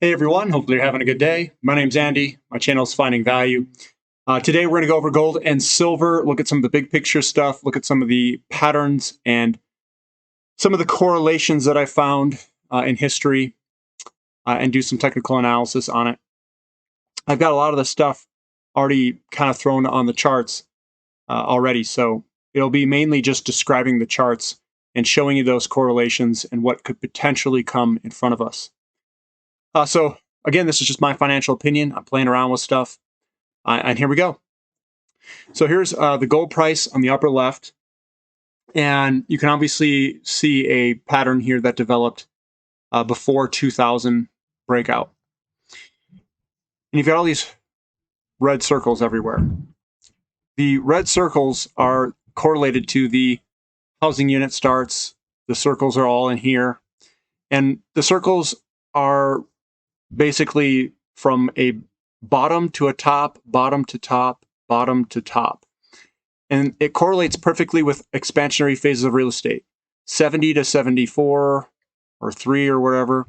Hey everyone, hopefully you're having a good day. My name's Andy. My channel is Finding Value. Today we're going to go over gold and silver, look at some of the big picture stuff, look at some of the patterns and some of the correlations that I found in history, and do some technical analysis on it. I've got a lot of the stuff already kind of thrown on the charts already, so it'll be mainly just describing the charts and showing you those correlations and what could potentially come in front of us. So again, this is just my financial opinion. I'm playing around with stuff. And here we go. So here's the gold price on the upper left. And you can obviously see a pattern here that developed before 2000 breakout. And you've got all these red circles everywhere. The red circles are correlated to the housing unit starts. The circles are all in here. And the circles are basically from a bottom to a top, bottom to top, bottom to top. And it correlates perfectly with expansionary phases of real estate. 70 to 74 or 3 or whatever.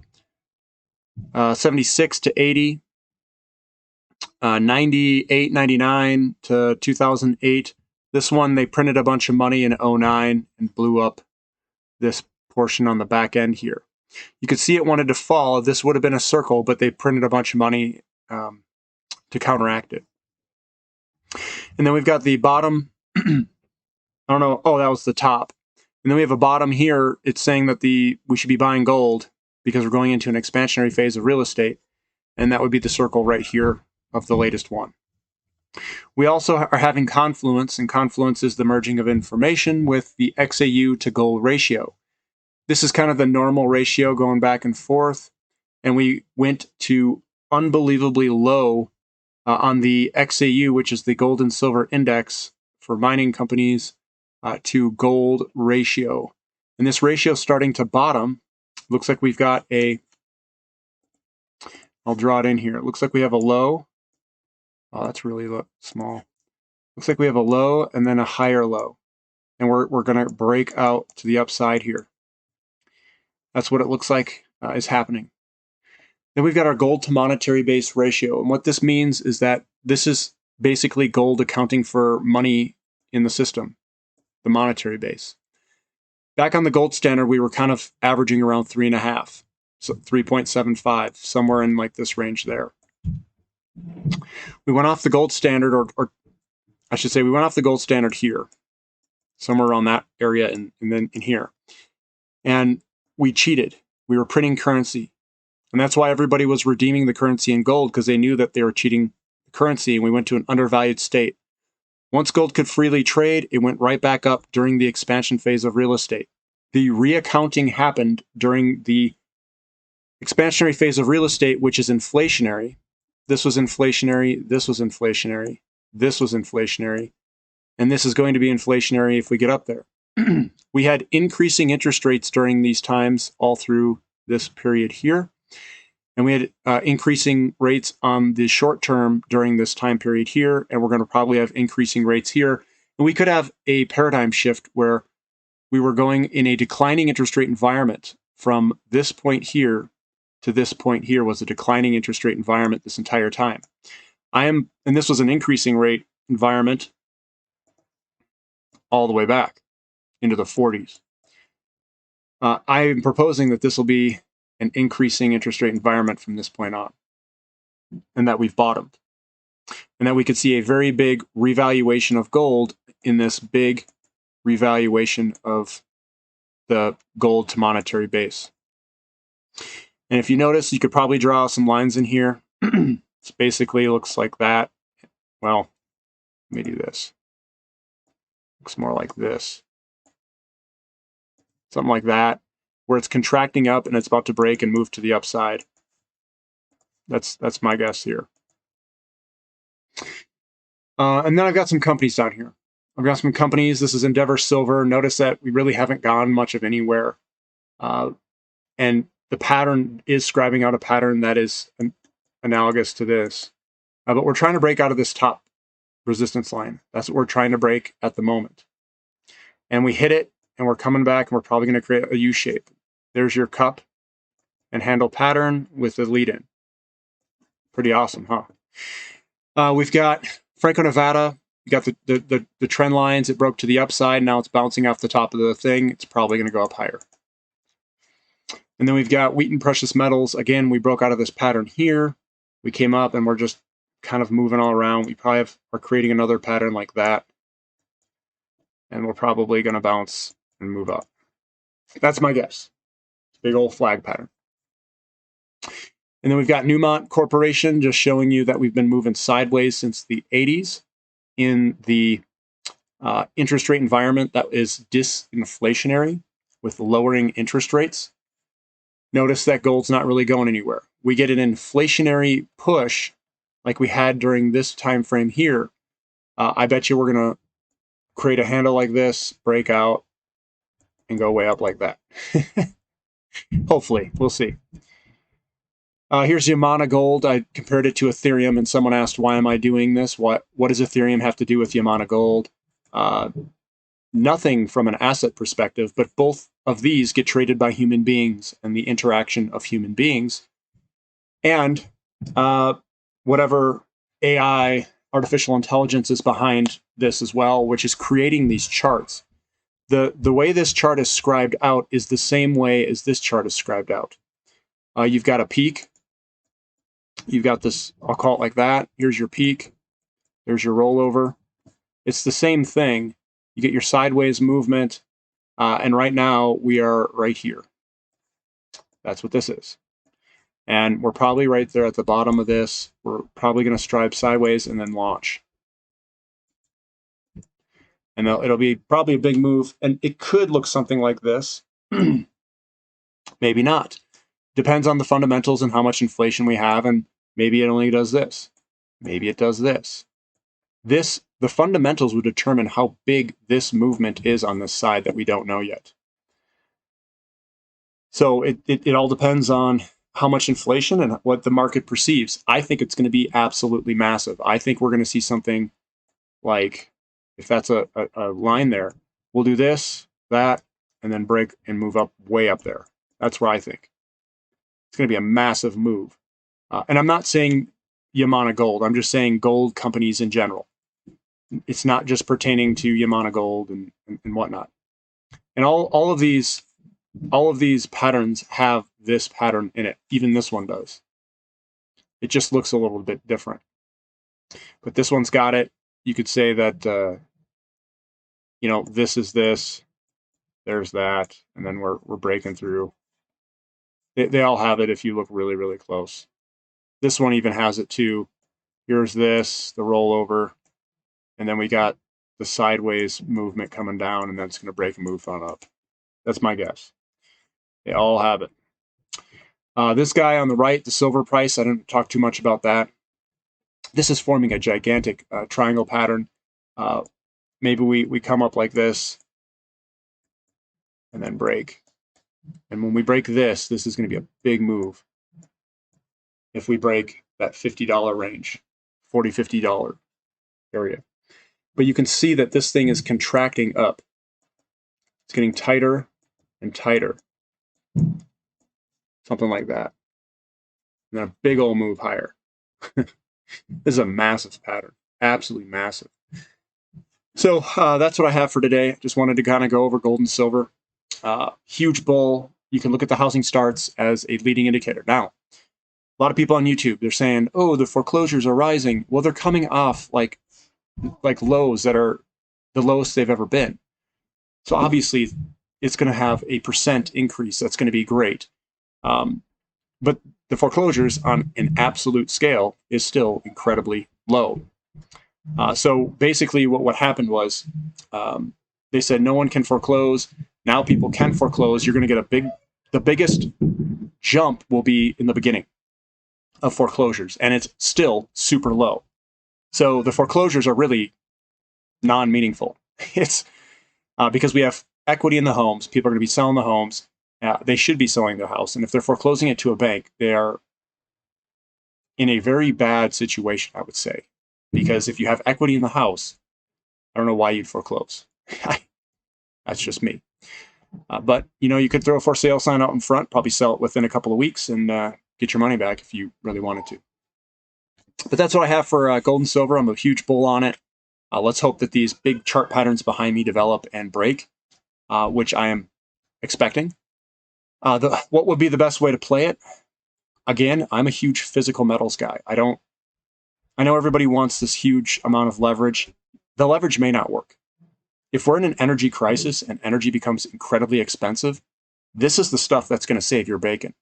76 to 80. 98, 99 to 2008. This one, they printed a bunch of money in 09 and blew up this portion on the back end here. You could see it wanted to fall. This would have been a circle, but they printed a bunch of money to counteract it. And then we've got the bottom. I don't know. Oh, that was the top. And then we have a bottom here. It's saying that we should be buying gold because we're going into an expansionary phase of real estate. And that would be the circle right here of the latest one. We also are having confluence, and confluence is the merging of information with the XAU to gold ratio. This is kind of the normal ratio going back and forth. And we went to unbelievably low on the XAU, which is the gold and silver index for mining companies, to gold ratio. And this ratio is starting to bottom. Looks like we've got I'll draw it in here. It looks like we have a low. Oh, that's really small. Looks like we have a low and then a higher low. And we're going to break out to the upside here. That's what it looks like is happening. Then we've got our gold to monetary base ratio. And what this means is that this is basically gold accounting for money in the system, the monetary base. Back on the gold standard, we were kind of averaging around 3.5, so 3.75, somewhere in like this range there. We went off the gold standard, or I should say we went off the gold standard here, somewhere around that area and then in here. And we cheated. We were printing currency. And that's why everybody was redeeming the currency in gold, because they knew that they were cheating the currency, and we went to an undervalued state. Once gold could freely trade, it went right back up during the expansion phase of real estate. The reaccounting happened during the expansionary phase of real estate, which is inflationary. This was inflationary, this was inflationary, this was inflationary, and this is going to be inflationary if we get up there. We had increasing interest rates during these times all through this period here. And we had increasing rates on the short term during this time period here, and we're going to probably have increasing rates here. And we could have a paradigm shift where we were going in a declining interest rate environment. From this point here to this point here was a declining interest rate environment this entire time. And this was an increasing rate environment all the way back into the 40s. I am proposing that this will be an increasing interest rate environment from this point on, and that we've bottomed, and that we could see a very big revaluation of gold in this big revaluation of the gold to monetary base. And if you notice, you could probably draw some lines in here. It basically looks like that. Well, let me do this. Looks more like this. Something like that, where it's contracting up and it's about to break and move to the upside. That's my guess here. And then I've got some companies down here. I've got some companies. This is Endeavor Silver. Notice that we really haven't gone much of anywhere. And the pattern is scribing out a pattern that is analogous to this. But we're trying to break out of this top resistance line. That's what we're trying to break at the moment. And we hit it, and we're coming back, and we're probably going to create a U shape. There's your cup and handle pattern with the lead in. Pretty awesome, huh? We've got Franco-Nevada. You got the trend lines. It broke to the upside. Now it's bouncing off the top of the thing. It's probably going to go up higher. And then we've got wheat and precious metals. Again, we broke out of this pattern here. We came up and we're just kind of moving all around. We probably are creating another pattern like that. And we're probably going to bounce and move up. That's my guess. Big old flag pattern. And then we've got Newmont Corporation, just showing you that we've been moving sideways since the 80s in the interest rate environment that is disinflationary with lowering interest rates. Notice that gold's not really going anywhere. We get an inflationary push like we had during this time frame here. I bet you we're going to create a handle like this, break out, and go way up like that. Hopefully, we'll see. Here's Yamana Gold. I compared it to Ethereum, and someone asked, why am I doing this? What does Ethereum have to do with Yamana Gold? Nothing from an asset perspective, but both of these get traded by human beings and the interaction of human beings. And whatever AI, artificial intelligence, is behind this as well, which is creating these charts. The way this chart is scribed out is the same way as this chart is scribed out. You've got a peak. You've got this, I'll call it like that. Here's your peak. There's your rollover. It's the same thing. You get your sideways movement. And right now we are right here. That's what this is. And we're probably right there at the bottom of this. We're probably going to strive sideways and then launch. And it'll be probably a big move. And it could look something like this. Maybe not. Depends on the fundamentals and how much inflation we have, and maybe it only does this. Maybe it does this. The fundamentals would determine how big this movement is on this side that we don't know yet. So it all depends on how much inflation and what the market perceives. I think it's going to be absolutely massive. I think we're going to see something like, if that's a line there, we'll do this, that, and then break and move up way up there. That's where I think. It's going to be a massive move. And I'm not saying Yamana Gold. I'm just saying gold companies in general. It's not just pertaining to Yamana Gold and whatnot. And all of these patterns have this pattern in it. Even this one does. It just looks a little bit different. But this one's got it. You could say that, this is this, there's that, and then we're breaking through. They all have it if you look really, really close. This one even has it too. Here's this, the rollover, and then we got the sideways movement coming down, and then it's going to break and move on up. That's my guess. They all have it. This guy on the right, the silver price, I didn't talk too much about that. This is forming a gigantic triangle pattern. Maybe we come up like this and then break. And when we break this is going to be a big move. If we break that $50 range, $40, $50 area. But you can see that this thing is contracting up. It's getting tighter and tighter. Something like that. And then a big old move higher. This is a massive pattern. Absolutely massive. So that's what I have for today. Just wanted to kind of go over gold and silver. Huge bull. You can look at the housing starts as a leading indicator. Now, a lot of people on YouTube, they're saying, oh, the foreclosures are rising. Well, they're coming off like lows that are the lowest they've ever been. So obviously, it's going to have a % increase. That's going to be great. But the foreclosures on an absolute scale is still incredibly low. So basically what happened was they said no one can foreclose. Now people can foreclose. You're going to get the biggest jump will be in the beginning of foreclosures, and it's still super low. So the foreclosures are really non-meaningful. It's because we have equity in the homes. People are going to be selling the homes. They should be selling their house. And if they're foreclosing it to a bank, they are in a very bad situation, I would say. Because if you have equity in the house, I don't know why you'd foreclose. That's just me. But, you could throw a for sale sign out in front, probably sell it within a couple of weeks and get your money back if you really wanted to. But that's what I have for gold and silver. I'm a huge bull on it. Let's hope that these big chart patterns behind me develop and break, which I am expecting. What would be the best way to play it? Again, I'm a huge physical metals guy. I know everybody wants this huge amount of leverage. The leverage may not work. If we're in an energy crisis and energy becomes incredibly expensive, this is the stuff that's going to save your bacon,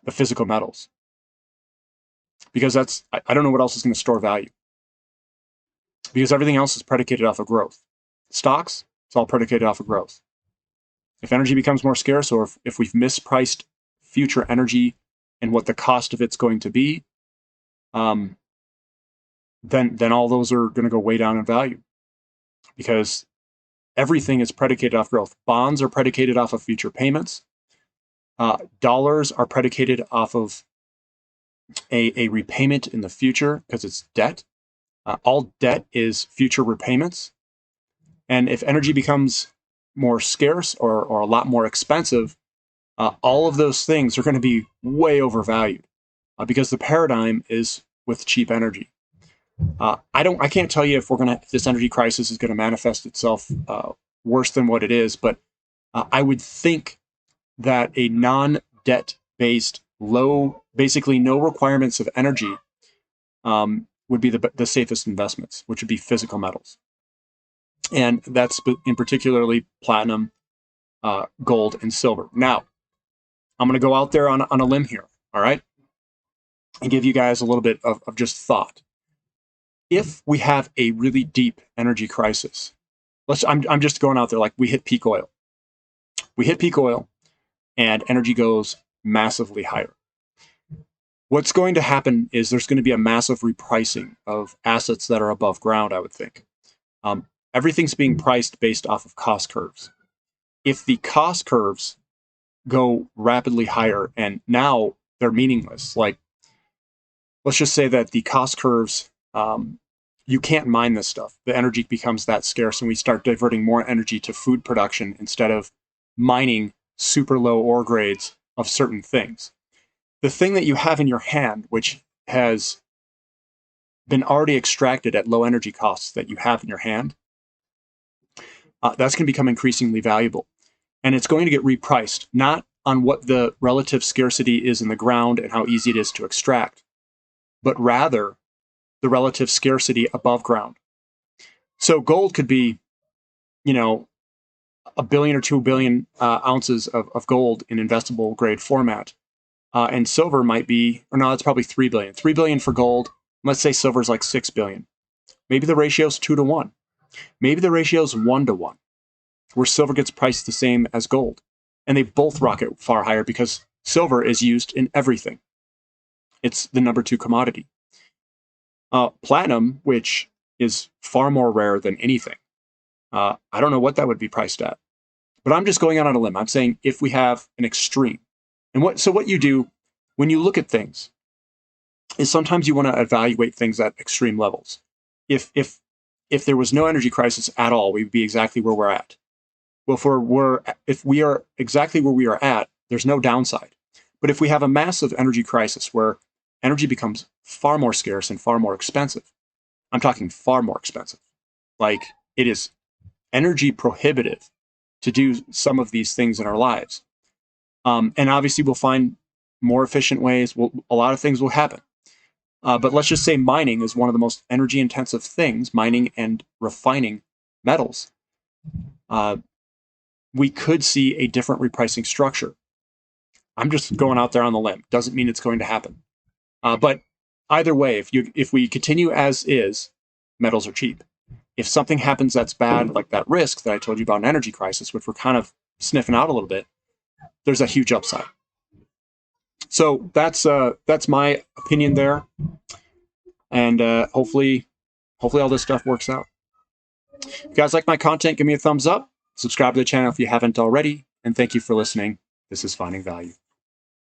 the physical metals. Because I don't know what else is going to store value. Because everything else is predicated off of growth. Stocks, it's all predicated off of growth. If energy becomes more scarce, or if we've mispriced future energy and what the cost of it's going to be, then all those are going to go way down in value. Because everything is predicated off growth. Bonds are predicated off of future payments. Dollars are predicated off of a repayment in the future because it's debt. All debt is future repayments. And if energy becomes more scarce or a lot more expensive, all of those things are going to be way overvalued because the paradigm is with cheap energy. I can't tell you if this energy crisis is going to manifest itself worse than what it is, but I would think that a non-debt based, basically no requirements of energy would be the safest investments, which would be physical metals. And that's in particularly platinum, gold, and silver. Now, I'm going to go out there on a limb here, all right, and give you guys a little bit of just thought. If we have a really deep energy crisis, I'm just going out there like we hit peak oil. We hit peak oil, and energy goes massively higher. What's going to happen is there's going to be a massive repricing of assets that are above ground, I would think. Everything's being priced based off of cost curves. If the cost curves go rapidly higher and now they're meaningless, like let's just say that the cost curves, you can't mine this stuff. The energy becomes that scarce and we start diverting more energy to food production instead of mining super low ore grades of certain things. The thing that you have in your hand, which has been already extracted at low energy costs that you have in your hand, that's going to become increasingly valuable. And it's going to get repriced, not on what the relative scarcity is in the ground and how easy it is to extract, but rather the relative scarcity above ground. So gold could be, 1 billion or 2 billion ounces of gold in investable grade format. And silver might be, or no, it's probably 3 billion. 3 billion for gold. Let's say silver's like 6 billion. Maybe the ratio's 2 to 1. Maybe the ratio's 1 to 1, where silver gets priced the same as gold. And they both rocket far higher because silver is used in everything. It's the number 2 commodity. Platinum, which is far more rare than anything. I don't know what that would be priced at. But I'm just going out on a limb. I'm saying if we have an extreme. And what you do when you look at things is sometimes you want to evaluate things at extreme levels. If there was no energy crisis at all, we'd be exactly where we're at. Well, if we are exactly where we are at, there's no downside. But if we have a massive energy crisis where energy becomes far more scarce and far more expensive, I'm talking far more expensive. Like it is energy prohibitive to do some of these things in our lives. And obviously we'll find more efficient ways. A lot of things will happen. But let's just say mining is one of the most energy intensive things, mining and refining metals. We could see a different repricing structure. I'm just going out there on the limb. Doesn't mean it's going to happen. But either way, if we continue as is, metals are cheap. If something happens that's bad, like that risk that I told you about, an energy crisis, which we're kind of sniffing out a little bit, there's a huge upside. So that's my opinion there. And hopefully all this stuff works out. If you guys like my content, give me a thumbs up. Subscribe to the channel if you haven't already. And thank you for listening. This is Finding Value.